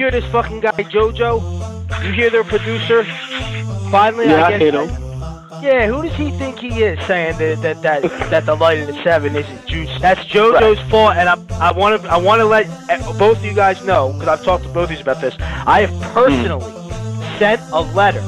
hear this fucking guy JoJo? You hear their producer? Finally, Yeah, I I guess. hate him. Yeah, who does he think he is saying that the light of the seven isn't juice? That's JoJo's fault, and I want to let both of you guys know, because I've talked to both of you about this. I have personally sent a letter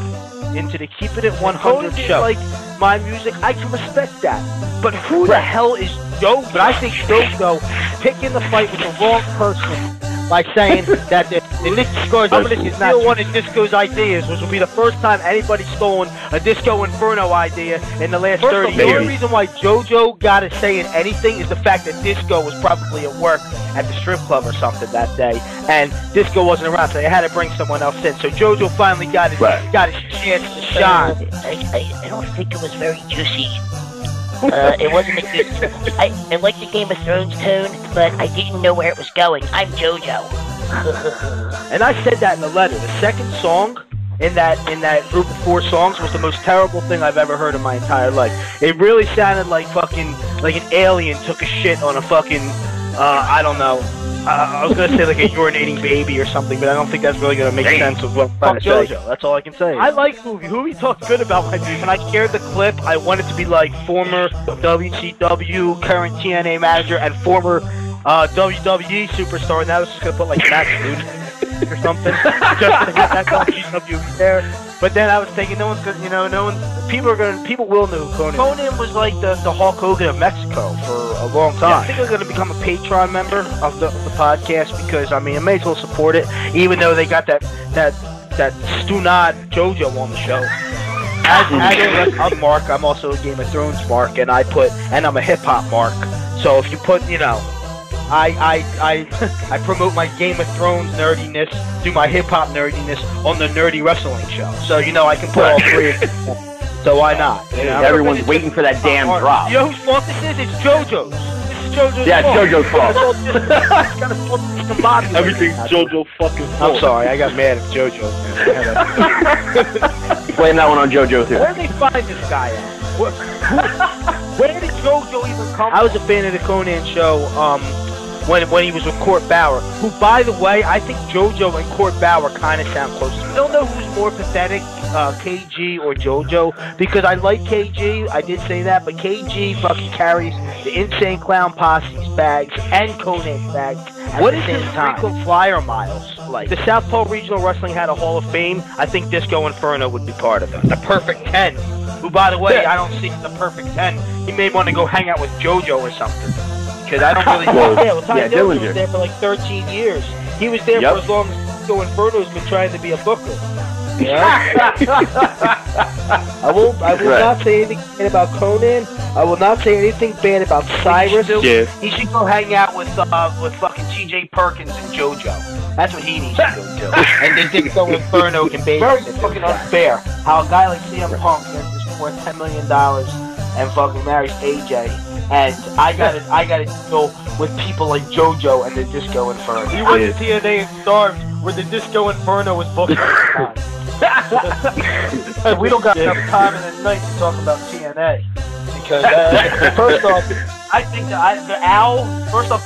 into the Keepin' It 100 show. Like my music, I can respect that. But who the hell is JoJo? But I think JoJo picking the fight with the wrong person by saying that the Nicky Scarz is not one of Disco's ideas, which will be the first time anybody's stolen a Disco Inferno idea in the last 30 years. The only reason why JoJo got a say in anything is the fact that Disco was probably at work at the strip club or something that day, and Disco wasn't around, so they had to bring someone else in. So JoJo finally got his chance to shine. I don't think it was very juicy. It wasn't a good... I liked the Game of Thrones tone, but I didn't know where it was going. I'm JoJo. And I said that in the letter. The second song in that group of 4 songs was the most terrible thing I've ever heard in my entire life. It really sounded like like an alien took a shit on a fucking, I don't know. I was gonna say like a urinating baby or something, but I don't think that's really gonna make sense of what I'm trying to say. JoJo, that's all I can say. I like Hoovy. Hoovy talked good about my music. When I shared the clip, I wanted to be like former WCW, current TNA manager, and former WWE superstar, and I was just gonna put like Matt Dude or something, just to get that WWE there. But then I was thinking, people will know who Konnan. Konnan was like the Hulk Hogan of Mexico for a long time. Yeah, I think I'm gonna become a Patreon member of the podcast because I mean I may as well support it, even though they got that Stunad JoJo on the show. I'm Mark. I'm also a Game of Thrones Mark, and I'm a hip hop Mark. So if you put, I promote my Game of Thrones nerdiness through my hip hop nerdiness on the Nerdy Wrestling Show. So I can put all 3 of them. So why not? Everyone's waiting for that damn drop. You know whose fault this is? It's JoJo's. This is JoJo's fault. Yeah, it's JoJo's fault. Everything's JoJo fucking fault. I'm sorry, I got mad at JoJo. Blame that one on JoJo too. Where did they find this guy at? Where did JoJo even come from? I was a fan of the Konnan show when he was with Court Bauer, who, by the way, I think JoJo and Court Bauer kind of sound close. I don't know who's more pathetic, KG or JoJo, because I like KG, I did say that, but KG fucking carries the Insane Clown Posse's bags and Konnan's bags at the same time. Frequent flyer miles. Like, the Southpaw Regional Wrestling had a Hall of Fame. I think Disco Inferno would be part of it. The Perfect 10. Who, by the way, I don't see the Perfect 10. He may want to go hang out with JoJo or something. Because I don't really know. Ty Dillinger was there for like 13 years. He was there for as long as Disco Inferno's been trying to be a booker. Yeah? I will not say anything bad about Konnan. I will not say anything bad about Cyrus. He should go hang out with fucking TJ Perkins and JoJo. That's what he needs to go do. And then Disco Inferno can babysit. It's fucking unfair how a guy like CM Punk is worth $10 million and fucking marries AJ, and I gotta deal with people like JoJo and the Disco Inferno. He went to TNA and starved where the Disco Inferno was booked at the time. We don't got enough time in the night to talk about TNA. Because first off, I think the Owl, the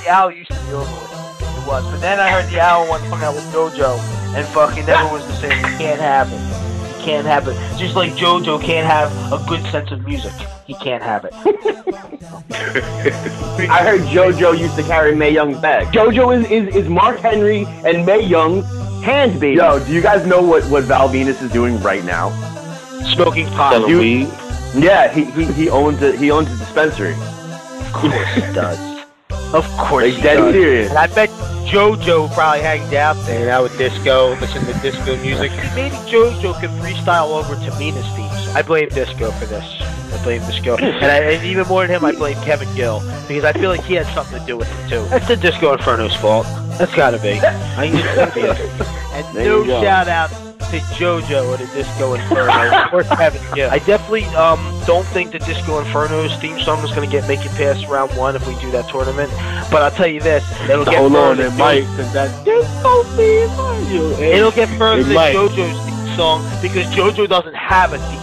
Owl used to be over with. It was. But then I heard the Owl once hung out with JoJo, and fucking never was the same. It can't happen. It can't happen. Just like JoJo can't have a good sense of music. He can't have it. I heard JoJo used to carry Mae Young's bag. JoJo is Mark Henry and Mae Young's hand baby. Yo, do you guys know what Val Venus is doing right now? Smoking pot. Yeah, he owns a dispensary. Of course he does. Of course he dead does. Serious. And I bet JoJo probably hangs out there now with Disco, listening to Disco music. Maybe JoJo could freestyle over Tamina's themes. I blame Disco for this. I blame Disco. And even more than him, I blame Kevin Gill. Because I feel like he had something to do with it, too. That's the Disco Inferno's fault. That's gotta be. And no shout out to JoJo or the Disco Inferno or Kevin Gill. I definitely don't think the Disco Inferno's theme song is going to make it past round 1 if we do that tournament. But I'll tell you this, it'll get further than it'll get further than JoJo's theme song because JoJo doesn't have a theme